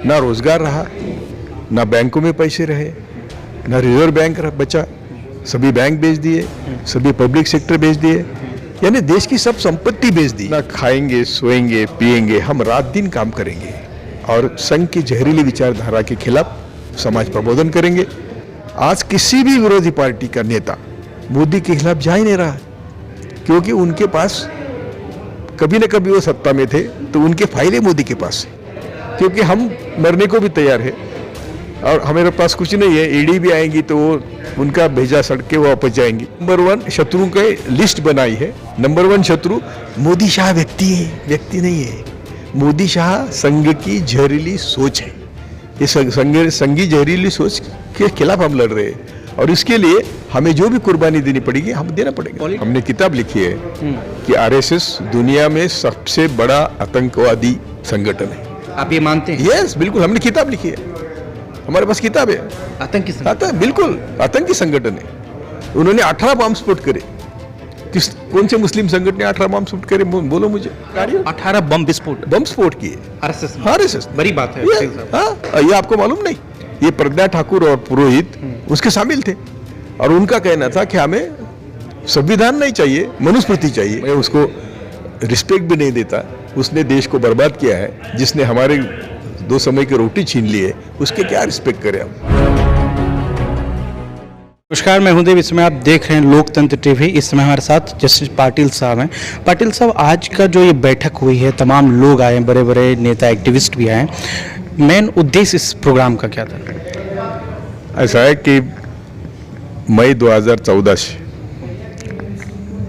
ना रोजगार रहा, ना बैंकों में पैसे रहे, ना रिजर्व बैंक बचा, सभी बैंक बेच दिए, सभी पब्लिक सेक्टर बेच दिए, यानी देश की सब संपत्ति बेच दी। ना खाएंगे, सोएंगे, पिएंगे, हम रात दिन काम करेंगे और संघ की जहरीली विचारधारा के खिलाफ समाज प्रबोधन करेंगे। आज किसी भी विरोधी पार्टी का नेता मोदी के खिलाफ जा ही नहीं रहा, क्योंकि उनके पास कभी न कभी वो सत्ता में थे तो उनके फाइलें मोदी के पास है, क्योंकि हम मरने को भी तैयार है और हमारे पास कुछ नहीं है। ईडी भी आएंगी तो वो उनका भेजा सड़क के वो वापस जाएंगी। नंबर 1 शत्रु के लिस्ट बनाई है। नंबर 1 शत्रु मोदी शाह व्यक्ति नहीं है। मोदी शाह संघ की जहरीली सोच है। ये संघी जहरीली सोच के खिलाफ हम लड़ रहे हैं और इसके लिए हमें जो भी कुर्बानी देनी पड़ेगी हम देना पड़ेगा। हमने किताब लिखी है कि आरएसएस दुनिया में सबसे बड़ा आतंकवादी संगठन है। आप ये मानते हैं? यस, बिल्कुल, हमने किताब लिखी है, हमारे पास किताब है। आतंकी संगठन? बिल्कुल आतंकी संगठन है। उन्होंने 18 बम स्फोट करे। कौन से मुस्लिम संगठन ने 18 बम स्फोट करे? बोलो मुझे। 18 बम विस्फोट किए आरएसएस। बड़ी बात है। ये आपको मालूम नहीं? ये प्रज्ञा ठाकुर और पुरोहित उसके शामिल थे और उनका कहना था कि हमें संविधान नहीं चाहिए, मनुस्मृति चाहिए। मैं उसको रिस्पेक्ट भी नहीं देता। उसने देश को बर्बाद किया है। जिसने हमारे 2 समय की रोटी छीन ली है, उसके क्या रिस्पेक्ट करें हम? नमस्कार, मैं हूं देव। इस समय आप देख रहे हैं लोकतंत्र टीवी। इस समय हमारे साथ जस्टिस पाटिल साहब हैं। पाटिल साहब, आज का जो ये बैठक हुई है, तमाम लोग आए हैं, बड़े बड़े नेता एक्टिविस्ट भी आए हैं। मेन उद्देश्य इस प्रोग्राम का क्या था? ऐसा है कि मई 2014 से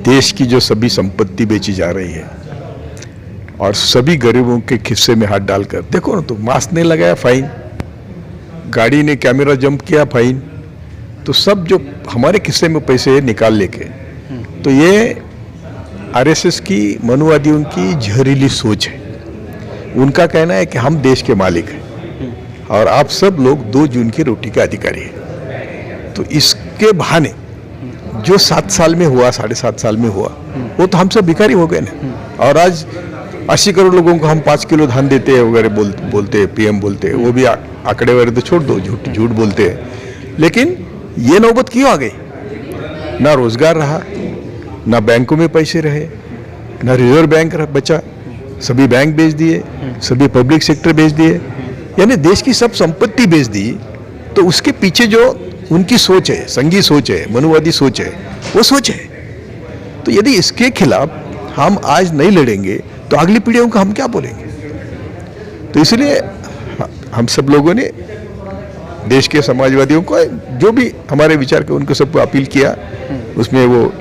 देश की जो सभी संपत्ति बेची जा रही है और सभी गरीबों के खिस्से में हाथ डालकर, देखो ना, तो मास्क नहीं लगाया फाइन, गाड़ी ने कैमरा जंप किया फाइन, तो सब जो हमारे खिस्से में पैसे निकाल लेके, तो ये आरएसएस की मनुवादियों की जहरीली सोच है। उनका कहना है कि हम देश के मालिक हैं और आप सब लोग 2 जून की रोटी के अधिकारी हैं। तो इसके बहाने जो 7 साल में हुआ, 7.5 साल में हुआ, वो तो हम सब भिखारी हो गए ना। और आज 80 करोड़ लोगों को हम 5 किलो धान देते हैं वगैरह बोलते हैं, पीएम बोलते हैं। वो भी आंकड़े वगैरह तो छोड़ दो, झूठ बोलते हैं। लेकिन ये नौबत क्यों आ गई? ना रोजगार रहा, ना बैंकों में पैसे रहे, ना रिजर्व बैंक बचा, सभी बैंक बेच दिए, सभी पब्लिक सेक्टर बेच दिए, यानी देश की सब संपत्ति बेच दी। तो उसके पीछे जो उनकी सोच है, संघी सोच है, मनुवादी सोच है, वो सोच है। तो यदि इसके खिलाफ हम आज नहीं लड़ेंगे तो अगली पीढ़ियों को हम क्या बोलेंगे? तो इसलिए हम सब लोगों ने देश के समाजवादियों को, जो भी हमारे विचार के, उनको सबको अपील किया। उसमें वो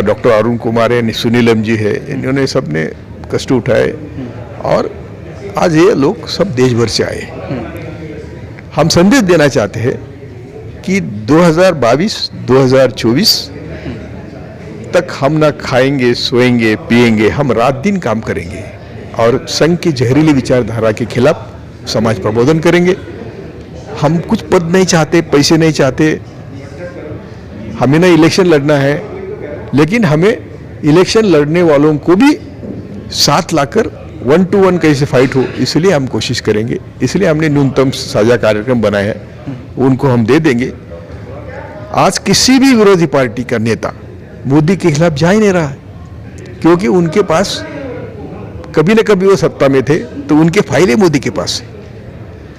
डॉक्टर अरुण कुमार है, सुनीलम जी है, इन्होंने सब ने कष्ट उठाए और आज ये लोग सब देश भर से आए। हम संदेश देना चाहते हैं कि 2022-2024 तक हम ना खाएंगे, सोएंगे, पिएंगे, हम रात दिन काम करेंगे और संघ की जहरीली विचारधारा के खिलाफ समाज प्रबोधन करेंगे। हम कुछ पद नहीं चाहते, पैसे नहीं चाहते, हमें ना इलेक्शन लड़ना है, लेकिन हमें इलेक्शन लड़ने वालों को भी साथ लाकर 1 to 1 कैसे फाइट हो, इसलिए हम कोशिश करेंगे। इसलिए हमने न्यूनतम साझा कार्यक्रम बनाए हैं, उनको हम दे देंगे। आज किसी भी विरोधी पार्टी का नेता मोदी के खिलाफ जा ही नहीं रहा, क्योंकि उनके पास कभी न कभी वो सत्ता में थे तो उनके फाइलें मोदी के पास है।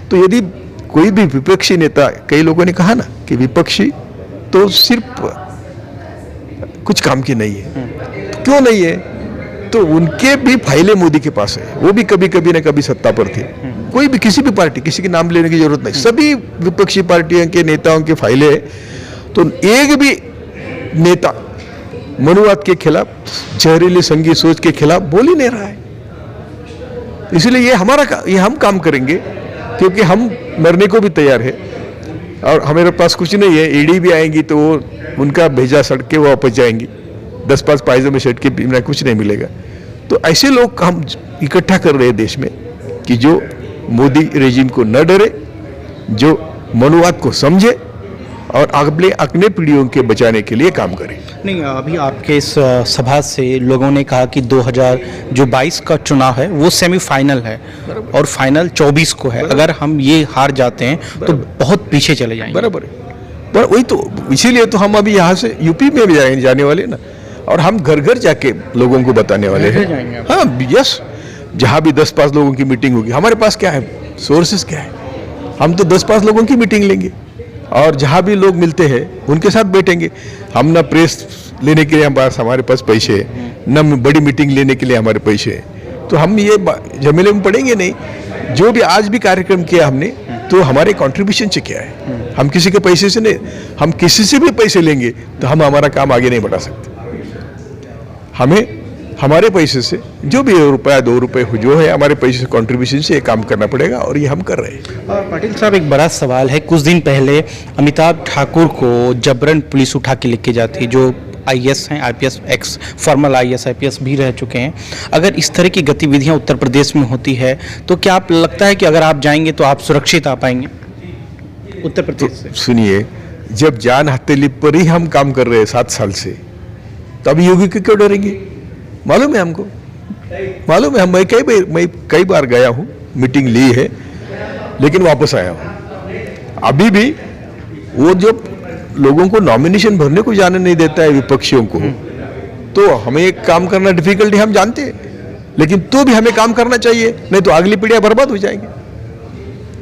तो यदि कोई भी विपक्षी नेता, कई लोगों ने कहा ना कि विपक्षी तो सिर्फ कुछ काम की नहीं है, तो क्यों नहीं है? तो उनके भी फाइलें मोदी के पास है, वो भी कभी न कभी सत्ता पर थे। कोई भी, किसी भी पार्टी, किसी के नाम लेने की जरूरत नहीं, सभी विपक्षी पार्टियों के नेताओं के फाइलें है। तो एक भी नेता मनुवाद के खिलाफ, जहरीली संघी सोच के खिलाफ बोल ही नहीं रहा है। इसलिए ये हम काम करेंगे, क्योंकि हम मरने को भी तैयार है और हमारे पास कुछ नहीं है। ईडी भी आएंगी तो वो उनका भेजा सड़क के वो वापस जाएंगी। 10-5 पायजामे शर्ट के बिना कुछ नहीं मिलेगा। तो ऐसे लोग हम इकट्ठा कर रहे हैं देश में कि जो मोदी रेजिम को न डरे, जो मनुवाद को समझे और अगले पीढ़ियों के बचाने के लिए काम करें। नहीं, अभी आपके इस सभा से लोगों ने कहा कि 2022 का चुनाव है वो सेमीफाइनल है और फाइनल 24 को है। अगर हम ये हार जाते हैं तो बहुत पीछे चले जाएंगे। बराबर है, पर वही तो, इसीलिए तो हम अभी यहाँ से यूपी में भी जाने वाले ना, और हम घर घर जाके लोगों को बताने वाले हैं। हाँ यस, जहाँ भी 10-5 लोगों की मीटिंग होगी, हमारे पास क्या है, सोर्सेस क्या है, हम तो 10-5 लोगों की मीटिंग लेंगे और जहाँ भी लोग मिलते हैं उनके साथ बैठेंगे। हम ना प्रेस लेने के लिए हमारे पास पैसे है, न बड़ी मीटिंग लेने के लिए हमारे पैसे है, तो हम ये झमेले में पड़ेंगे नहीं। जो भी आज भी कार्यक्रम किया हमने, तो हमारे कंट्रीब्यूशन से किया है, हम किसी के पैसे से नहीं, हम किसी से भी पैसे लेंगे तो हम हमारा काम आगे नहीं बढ़ा सकते। हमें हमारे पैसे से जो भी रुपया 2 रुपये जो है, हमारे पैसे से कंट्रीब्यूशन से ये काम करना पड़ेगा और ये हम कर रहे हैं। पाटिल साहब, एक बड़ा सवाल है, कुछ दिन पहले अमिताभ ठाकुर को जबरन पुलिस उठा के लेके जाती है, जो आईएएस हैं, IPS, x formal IAS IPS भी रह चुके हैं। अगर इस तरह की गतिविधियां उत्तर प्रदेश में होती है तो क्या आप लगता है कि अगर आप जाएंगे तो आप सुरक्षित आ पाएंगे उत्तर प्रदेश से? सुनिए, जब जान हथेली पर ही हम काम कर रहे हैं 7 साल से, तब योगी को क्यों डरेंगे? मालूम है हमको, मालूम है। मैं कई बार गया हूँ, मीटिंग ली है, लेकिन वापस आया हूँ। अभी भी वो जो लोगों को नॉमिनेशन भरने को जाने नहीं देता है, विपक्षियों को, तो हमें एक काम करना डिफिकल्ट है, हम जानते हैं, लेकिन तो भी हमें काम करना चाहिए, नहीं तो अगली पीढ़ियां बर्बाद हो जाएंगी।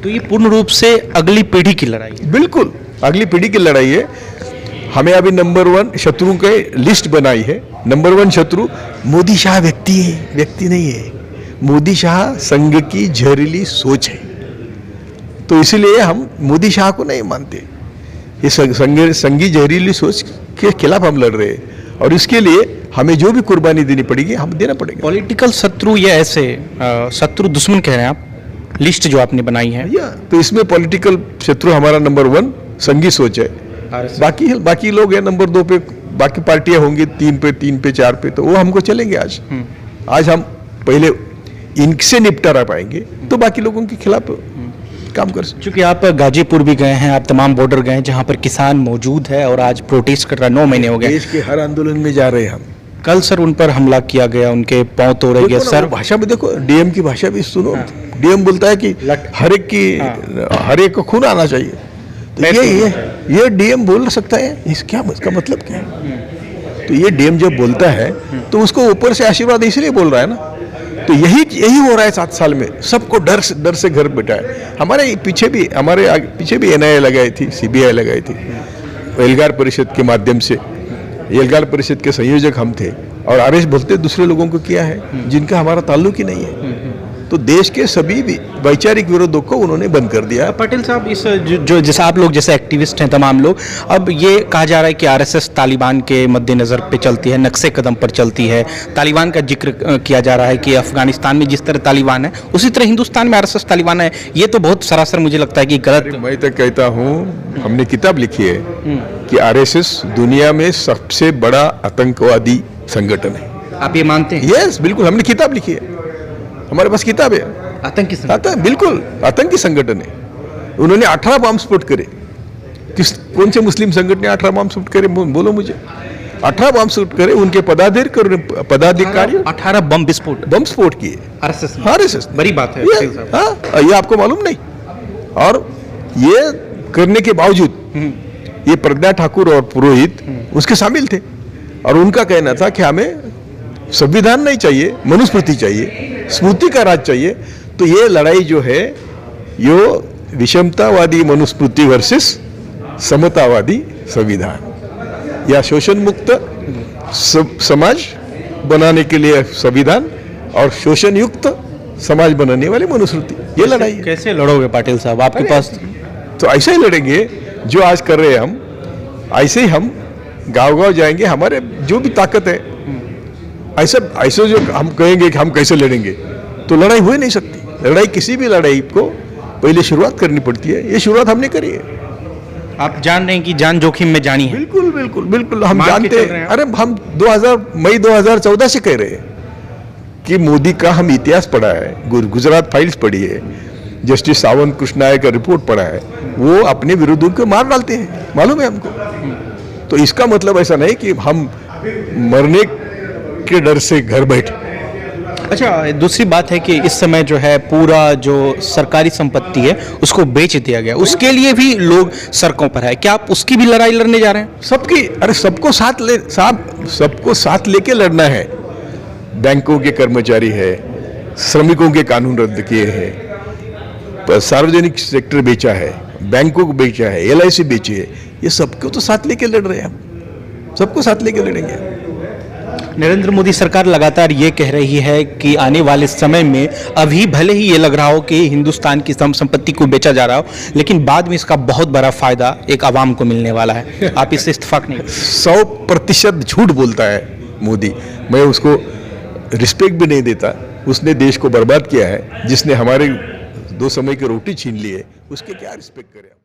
तो ये पूर्ण रूप से अगली पीढ़ी की लड़ाई है। बिल्कुल अगली पीढ़ी की लड़ाई है। हमें अभी नंबर 1 शत्रु के लिस्ट बनाई है। नंबर 1 शत्रु मोदी शाह व्यक्ति नहीं है, मोदी शाह संघ की जहरीली सोच है। तो इसीलिए हम मोदी शाह को नहीं मानते। ये संघी जहरीली सोच के खिलाफ हम लड़ रहे हैं और इसके लिए हमें जो भी कुर्बानी देनी पड़ेगी, हम देना पड़ेगा। पॉलिटिकल शत्रु या ऐसे शत्रु दुश्मन कह रहे हैं आप, लिस्ट जो आपने बनाई है? तो इसमें पॉलिटिकल शत्रु हमारा नंबर 1 संघी सोच है। बाकी लोग हैं नंबर 2 पे, बाकी पार्टियां होंगी 3 पे 4 पे, तो वो हमको चलेंगे। आज हम पहले इनसे निपटारा पाएंगे तो बाकी लोगों के खिलाफ काम कर सकते। क्योंकि आप गाजीपुर भी गए हैं, आप तमाम बॉर्डर गए हैं जहां पर किसान मौजूद है और आज प्रोटेस्ट कर रहा है, 9 महीने हो गए। देश के हर आंदोलन में जा रहे हैं हम। कल सर उन पर हमला किया गया, उनके पांव तोड़े गए सर। भाषा में देखो, डीएम की भाषा भी सुनो। डीएम बोलता है कि हर एक को खून आना चाहिए। तो ये डीएम बोल सकता है, इसका मतलब क्या है? तो ये डीएम जब बोलता है तो उसको ऊपर से आशीर्वाद इसलिए बोल रहा है ना। तो यही हो रहा है 7 साल में, सबको डर से घर बैठाए। हमारे पीछे भी एनआईए लगाई थी, सीबीआई लगाई थी, एल्गार परिषद के माध्यम से। एल्गार परिषद के संयोजक हम थे और अरेस्ट बोलते दूसरे लोगों को किया है जिनका हमारा ताल्लुक ही नहीं है। तो देश के सभी भी वैचारिक विरोधों को उन्होंने बंद कर दिया। पटेल साहब, इस जो जैसे आप लोग जैसे एक्टिविस्ट हैं तमाम लोग, अब ये कहा जा रहा है कि आरएसएस तालिबान के मद्देनजर पे चलती है, नक्शे कदम पर चलती है। तालिबान का जिक्र किया जा रहा है कि अफगानिस्तान में जिस तरह तालिबान है उसी तरह हिंदुस्तान में आरएसएस तालिबान है। ये तो बहुत सरासर मुझे लगता है कि गलत। मैं तो कहता हूँ, हमने किताब लिखी है कि आरएसएस दुनिया में सबसे बड़ा आतंकवादी संगठन है। आप ये मानते हैं? यस, बिल्कुल, हमने किताब लिखी है, हमारे पास किताब है। आतंकी बिल्कुल आतंकी संगठन है। उन्होंने 18 बम स्फोट करे। कौन से मुस्लिम संगठन ने 18 बम स्फोट करे? बोलो मुझे। 18 बम स्फोट करे, उनके पदाधिकारी 18 बम विस्फोट किए आरएसएस। बड़ी बात है। ये आपको मालूम नहीं? और ये करने के बावजूद ये प्रज्ञा ठाकुर और पुरोहित उसके शामिल थे और उनका कहना था कि हमें संविधान नहीं चाहिए, मनुस्मृति चाहिए, स्मृति का राज चाहिए। तो ये लड़ाई जो है, यो विषमतावादी मनुस्मृति वर्सेस समतावादी संविधान, या शोषण मुक्त समाज बनाने के लिए संविधान और शोषण युक्त समाज बनाने वाली मनुस्मृति, ये लड़ाई है। कैसे लड़ोगे पाटिल साहब? आपके पास तो ऐसे ही लड़ेंगे जो आज कर रहे हैं हम, ऐसे ही हम गांव जाएंगे। हमारे जो भी ताकत है, ऐसे जो हम कहेंगे कि हम कैसे लड़ेंगे, तो लड़ाई हो ही नहीं सकती। लड़ाई, किसी भी लड़ाई को पहले शुरुआत करनी पड़ती है। ये शुरुआत हमने करी है। आप जान रहे हैं कि जान जोखिम में जानी है। बिल्कुल बिल्कुल बिल्कुल, हम जानते हैं। अरे हम मई 2014 से कह रहे हैं कि मोदी का हम इतिहास पढ़ा है, गुजरात फाइल्स पढ़ी है, जस्टिस सावंत कृष्णाय का रिपोर्ट पढ़ा है। वो अपने विरोधियों को मार डालते हैं, मालूम है हमको। तो इसका मतलब ऐसा नहीं कि हम मरने के डर से घर बैठे। अच्छा, दूसरी बात है कि इस समय जो है पूरा जो सरकारी संपत्ति है उसको बेच दिया गया, उसके लिए भी लोग सड़कों पर है। क्या आप उसकी भी लड़ाई लड़ने जा रहे हैं? सबकी, अरे सबको साथ लेके लड़ना है। बैंकों के कर्मचारी है, श्रमिकों के कानून रद्द किए हैं, सार्वजनिक सेक्टर बेचा है, बैंकों को बेचा है, LIC बेची है, ये सबको तो साथ लेके लड़ रहे हैं हम, सबको साथ लेके लड़ेंगे। नरेंद्र मोदी सरकार लगातार ये कह रही है कि आने वाले समय में अभी भले ही ये लग रहा हो कि हिंदुस्तान की संपत्ति को बेचा जा रहा हो, लेकिन बाद में इसका बहुत बड़ा फायदा एक आवाम को मिलने वाला है। आप इससे इत्तेफाक नहीं? 100% झूठ बोलता है मोदी। मैं उसको रिस्पेक्ट भी नहीं देता। उसने देश को बर्बाद किया है। जिसने हमारे 2 समय की रोटी छीन ली है, उसके क्या रिस्पेक्ट करें।